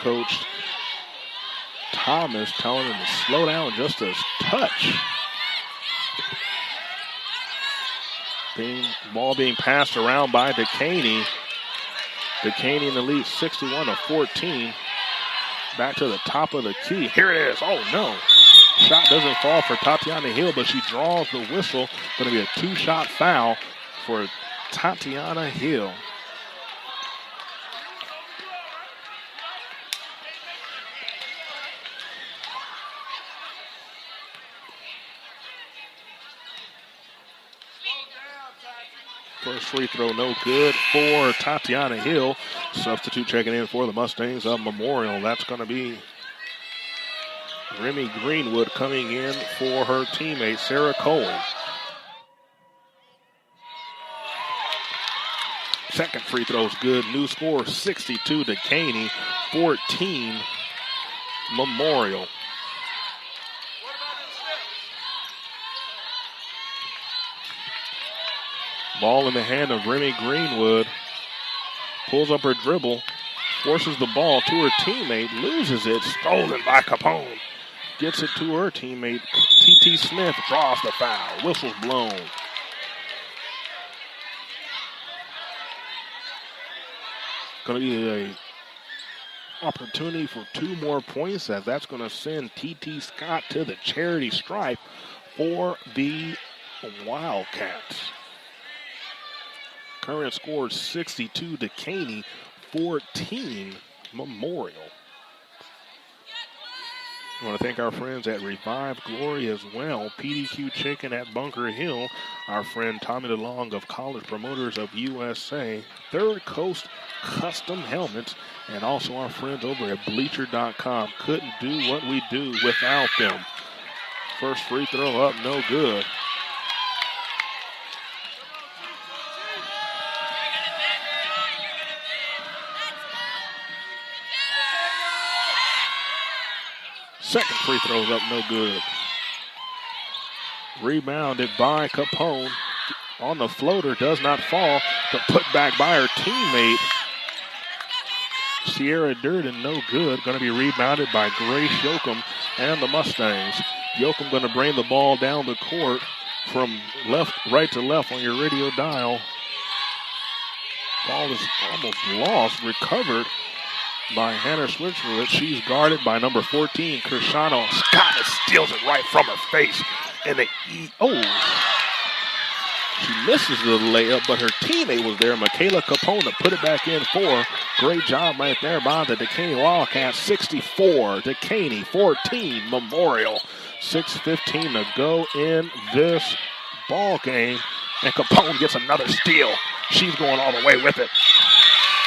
Coach Thomas telling him to slow down just a touch. Ball being passed around by Dekaney. Dekaney in the lead 61-14. Back to the top of the key. Here it is. Oh, no. Shot doesn't fall for Tatiana Hill, but she draws the whistle. Going to be a two-shot foul for Tatiana Hill. First free throw, no good for Tatiana Hill. Substitute checking in for the Mustangs of Memorial. That's going to be Remy Greenwood coming in for her teammate, Sarah Cohen. Second free throw is good. New score, 62 Dekaney, 14 Memorial. Ball in the hand of Remy Greenwood. Pulls up her dribble. Forces the ball to her teammate. Loses it. Stolen by Capone. Gets it to her teammate. T.T. Smith draws the foul. Whistle's blown. Going to be a opportunity for 2 more points, as that's going to send T.T. Scott to the charity stripe for the Wildcats. Current score 62 Dekaney, 14 Memorial. I want to thank our friends at Revive Glory as well. PDQ Chicken at Bunker Hill. Our friend Tommy DeLong of College Promoters of USA. Third Coast Custom Helmets. And also our friends over at Bleacher.com. Couldn't do what we do without them. First free throw up, no good. Second free throw's up, no good. Rebounded by Capone. On the floater, does not fall. But put back by her teammate. Sierra Durden, no good. Going to be rebounded by Grace Yoakum and the Mustangs. Yoakum going to bring the ball down the court from right to left on your radio dial. Ball is almost lost. Recovered by Hannah Switchwood. She's guarded by number 14, Krishana Scott. Steals it right from her face. And she misses the layup, but her teammate was there, Michaela Capone, to put it back in for. Great job right there by the Dekaney Wildcats. 64, Dekaney 14, Memorial. 6:15 to go in this ball game. And Capone gets another steal. She's going all the way with it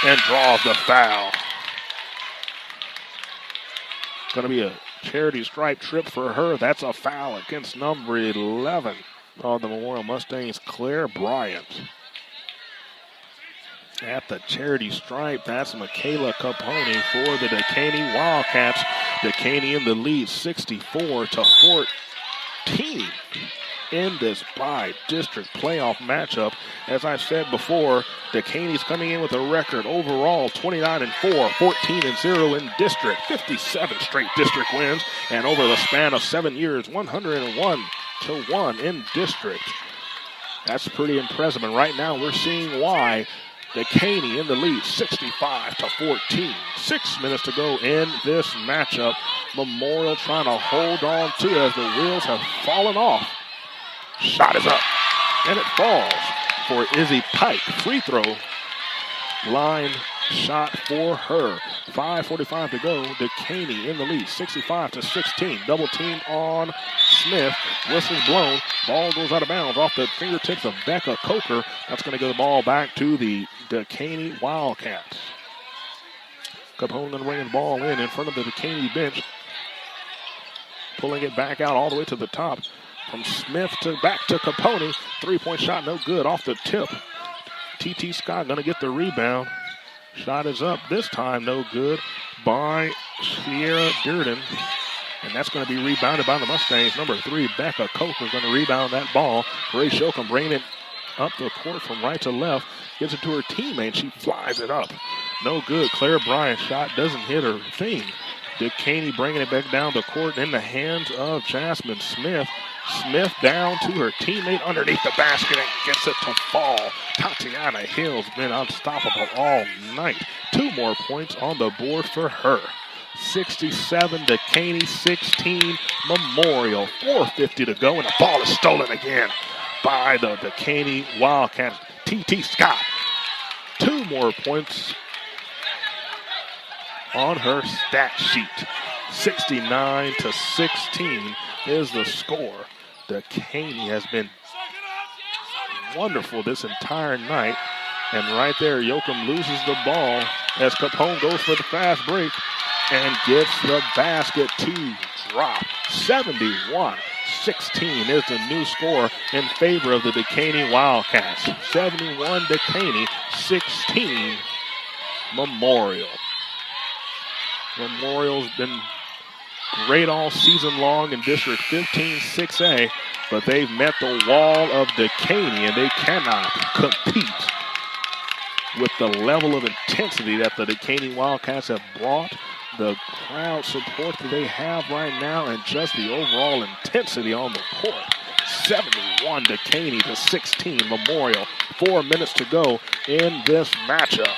and draws the foul. Going to be a charity stripe trip for her. That's a foul against number 11 of the Memorial Mustangs, Claire Bryant. At the charity stripe, that's Michaela Capone for the Dekaney Wildcats. Dekaney in the lead, 64-14 in this by-district playoff matchup. As I said before, Dekaney's coming in with a record overall 29-4, 14-0 in district, 57 straight district wins, and over the span of 7 years, 101-1 in district. That's pretty impressive, and right now we're seeing why. Dekaney in the lead, 65-14. 6 minutes to go in this matchup. Memorial trying to hold on to it as the wheels have fallen off. Shot is up, and it falls for Izzy Pike. Free throw line shot for her. 5:45 to go. Dekaney in the lead, 65-16. Double team on Smith. Whistle's blown. Ball goes out of bounds off the fingertips of Becca Coker. That's going to get the ball back to the Dekaney Wildcats. Capone going to bring the ball in front of the Dekaney bench. Pulling it back out all the way to the top. From Smith to back to Capone. 3-point shot, no good off the tip. T.T. Scott going to get the rebound. Shot is up this time, no good by Sierra Durden. And that's going to be rebounded by the Mustangs. Number 3, Becca Coker, going to rebound that ball. Grace Yoakum bringing it up the court from right to left. Gives it to her teammate. She flies it up. No good. Claire Bryant's shot doesn't hit her thing. Dekaney bringing it back down the court in the hands of Jasmine Smith. Smith down to her teammate underneath the basket and gets it to fall. Tatiana Hill's been unstoppable all night. 2 more points on the board for her. 67 Dekaney, 16 Memorial. 4:50 to go, and the ball is stolen again by the Dekaney Wildcats. T.T. Scott. 2 more points on her stat sheet. 69-16 is the score. Dekaney has been wonderful this entire night. And right there, Yoakum loses the ball as Capone goes for the fast break and gets the basket to drop. 71-16 is the new score in favor of the Dekaney Wildcats. 71 Dekaney, 16 Memorial. Memorial's been great all season long in District 15 6A, but they've met the wall of Dekaney, and they cannot compete with the level of intensity that the Dekaney Wildcats have brought, the crowd support that they have right now, and just the overall intensity on the court. 71 Dekaney to 16 Memorial. 4 minutes to go in this matchup.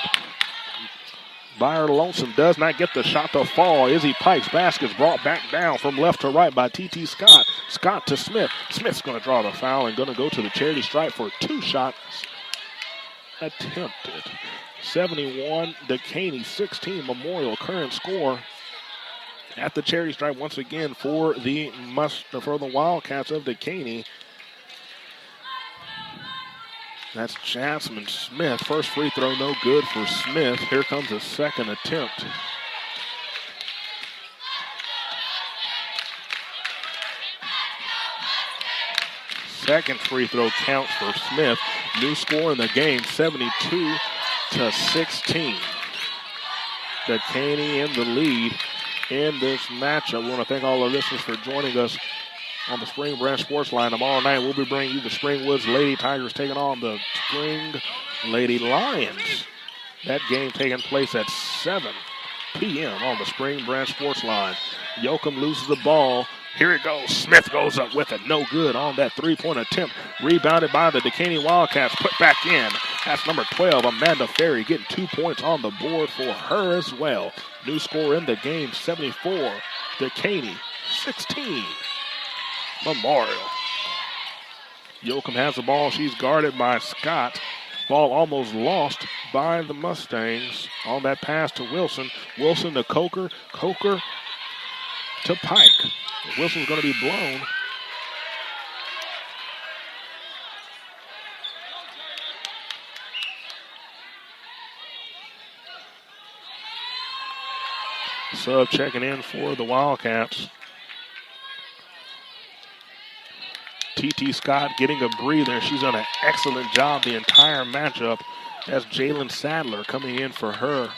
Byron Lonesome does not get the shot to fall. Izzy Pike's basket's brought back down from left to right by T.T. Scott. Scott to Smith. Smith's going to draw the foul and going to go to the charity stripe for 2 shots attempted. 71 Dekaney, 16 Memorial. Current score at the charity stripe once again for the Wildcats of Dekaney. That's Jasmine Smith. First free throw, no good for Smith. Here comes a second attempt. Second free throw counts for Smith. New score in the game, 72-16. Dekaney in the lead in this matchup. We want to thank all our listeners for joining us on the Spring Branch Sports Line. Tomorrow night, we'll be bringing you the Springwoods Lady Tigers taking on the Spring Lady Lions. That game taking place at 7 p.m. on the Spring Branch Sports Line. Yoakum loses the ball. Here it goes. Smith goes up with it. No good on that 3-point attempt. Rebounded by the Dekaney Wildcats. Put back in. That's number 12, Amanda Ferry, getting 2 points on the board for her as well. New score in the game, 74. Dekaney, 16. Memorial. Yoakum has the ball. She's guarded by Scott. Ball almost lost by the Mustangs on that pass to Wilson. Wilson to Coker. Coker to Pike. Wilson's going to be blown. Sub checking in for the Wildcats. T.T. Scott getting a breather. She's done an excellent job the entire matchup. That's Jalen Sadler coming in for her.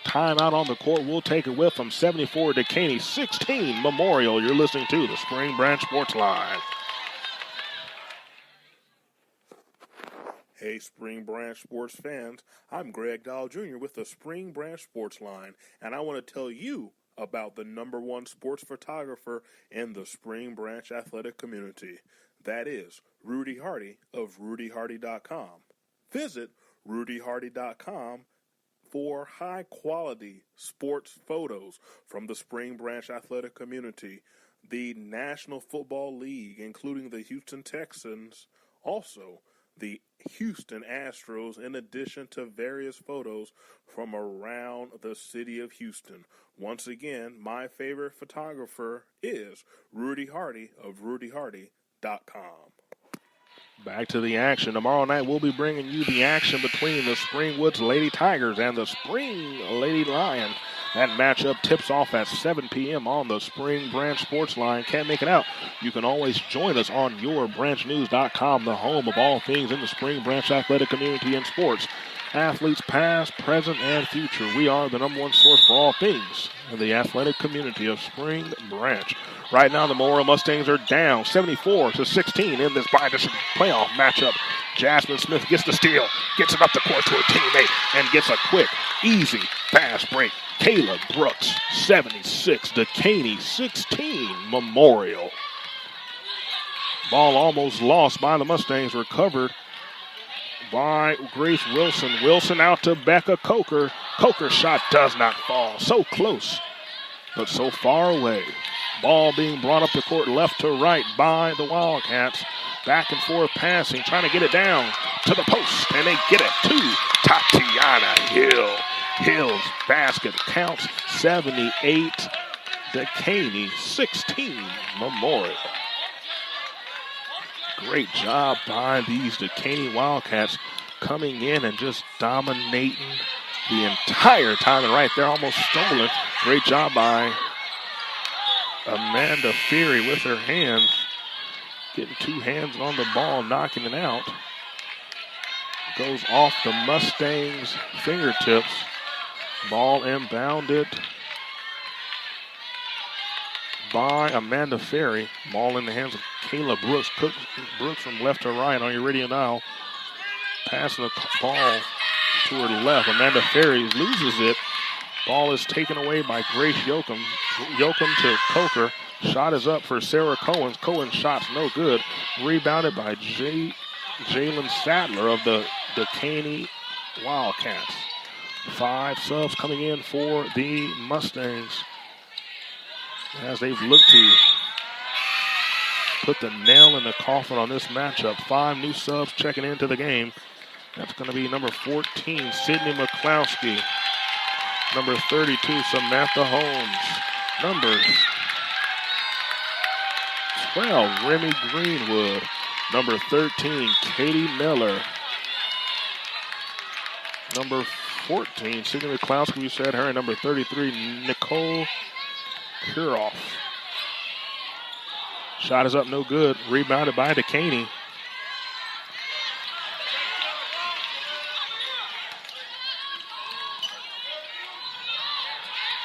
Timeout on the court. We'll take it with them. 74 Dekaney, 16 Memorial. You're listening to the Spring Branch Sports Line. Hey, Spring Branch sports fans. I'm Greg Dahl Jr. with the Spring Branch Sports Line, and I want to tell you about the #1 sports photographer in the Spring Branch athletic community. That is Rudy Hardy of RudyHardy.com. Visit RudyHardy.com for high-quality sports photos from the Spring Branch athletic community, the National Football League, including the Houston Texans, also the Houston Astros, in addition to various photos from around the city of Houston. Once again, my favorite photographer is Rudy Hardy of RudyHardy.com. Back to the action. Tomorrow night, we'll be bringing you the action between the Springwoods Lady Tigers and the Spring Lady Lions. That matchup tips off at 7 p.m. on the Spring Branch Sports Line. Can't make it out? You can always join us on yourbranchnews.com, the home of all things in the Spring Branch athletic community and sports. Athletes past, present, and future. We are the #1 source for all things in the athletic community of Spring Branch. Right now, the Memorial Mustangs are down 74-16 in this bi-district playoff matchup Jasmine Smith gets the steal, gets it up the court to her teammate, and gets a quick, easy, fast break. Kayla Brooks, 76. Dekaney, 16. Memorial. Ball almost lost by the Mustangs, recovered by Grace Wilson. Wilson out to Becca Coker. Coker's shot does not fall. So close, but so far away. Ball being brought up the court left to right by the Wildcats. Back and forth passing, trying to get it down to the post, and they get it to Tatiana Hill. Hill's basket counts, 78. Dekaney, 16. Memorial. Great job by these Dekaney Wildcats coming in and just dominating the entire time. And right there, almost stolen. Great job by Amanda Feary with her hands. Getting two hands on the ball, knocking it out. Goes off the Mustangs' fingertips. Ball inbounded by Amanda Ferry. Ball in the hands of Kayla Brooks. Brooks from left to right on your radio now. Passing the ball to her left. Amanda Ferry loses it. Ball is taken away by Grace Yoakum. Yoakum to Coker. Shot is up for Sarah Cohen. Cohen's shot's no good. Rebounded by Jalen Sadler of the Dekaney Wildcats. 5 subs coming in for the Mustangs as they've looked to put the nail in the coffin on this matchup. 5 new subs checking into the game. That's going to be number 14, Sydney McCloskey. Number 32, Samantha Holmes. Number 12, Remy Greenwood. Number 13, Katie Miller. Number 14, Sydney McCloskey, we said her. And number 33, Nicole Kuroff. Shot is up, no good. Rebounded by Dekaney.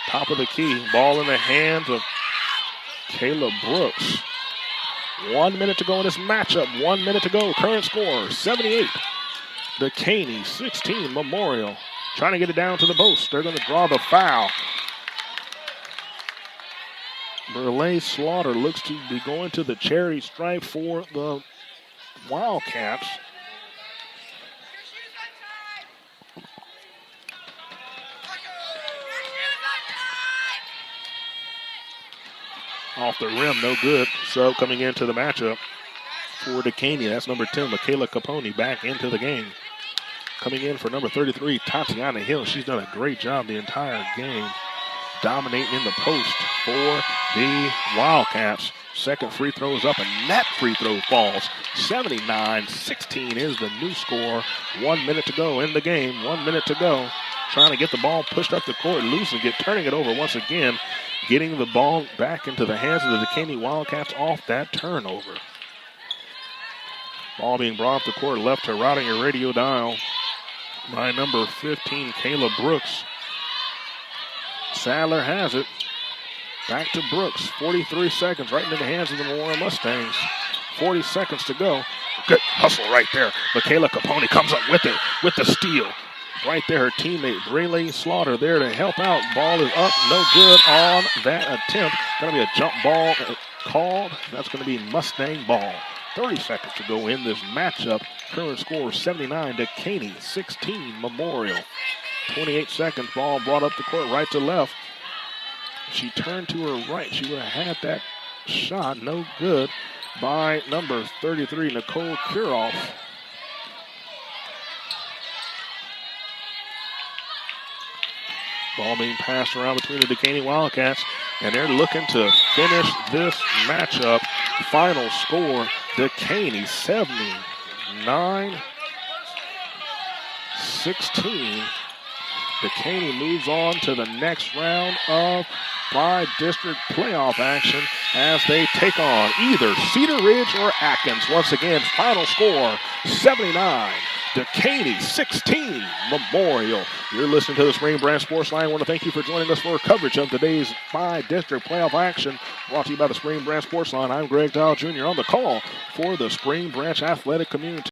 Top of the key. Ball in the hands of Kayla Brooks. 1 minute to go in this matchup. 1 minute to go. Current score, 78. Dekaney, 16. Memorial. Trying to get it down to the post. They're going to draw the foul. Burleigh Slaughter looks to be going to the cherry stripe for the Wildcats. Off the rim, no good. So coming into the matchup for Dekaney, that's number 10, Michaela Capone, back into the game. Coming in for number 33, Tatiana Hill. She's done a great job the entire game, dominating in the post for the Wildcats. Second free throw is up, and that free throw falls. 79-16 is the new score. 1 minute to go in the game. 1 minute to go. Trying to get the ball pushed up the court, losing it, turning it over once again. Getting the ball back into the hands of the Dekaney Wildcats off that turnover. Ball being brought up the court left to right on your radio dial by number 15, Kayla Brooks. Sadler has it. Back to Brooks. 43 seconds right into the hands of the Memorial Mustangs. 40 seconds to go. Good hustle right there. Michaela Capone comes up with it, with the steal. Right there, her teammate, Burleigh Slaughter, there to help out. Ball is up, no good on that attempt. Going to be a jump ball called. That's going to be Mustang ball. 30 seconds to go in this matchup. Current score 79, Dekaney 16, Memorial. 28 seconds, ball brought up the court right to left. She turned to her right. She would have had that shot, no good, by number 33, Nicole Kuroff. Ball being passed around between the Dekaney Wildcats, and they're looking to finish this matchup. Final score, Dekaney 79-16. Dekaney moves on to the next round of by-district playoff action as they take on either Cedar Ridge or Atkins. Once again, final score, 79. Dekaney 16, Memorial. You're listening to the Spring Branch Sports Line. I want to thank you for joining us for coverage of today's by-district playoff action brought to you by the Spring Branch Sports Line. I'm Greg Dial Jr. on the call for the Spring Branch Athletic Community.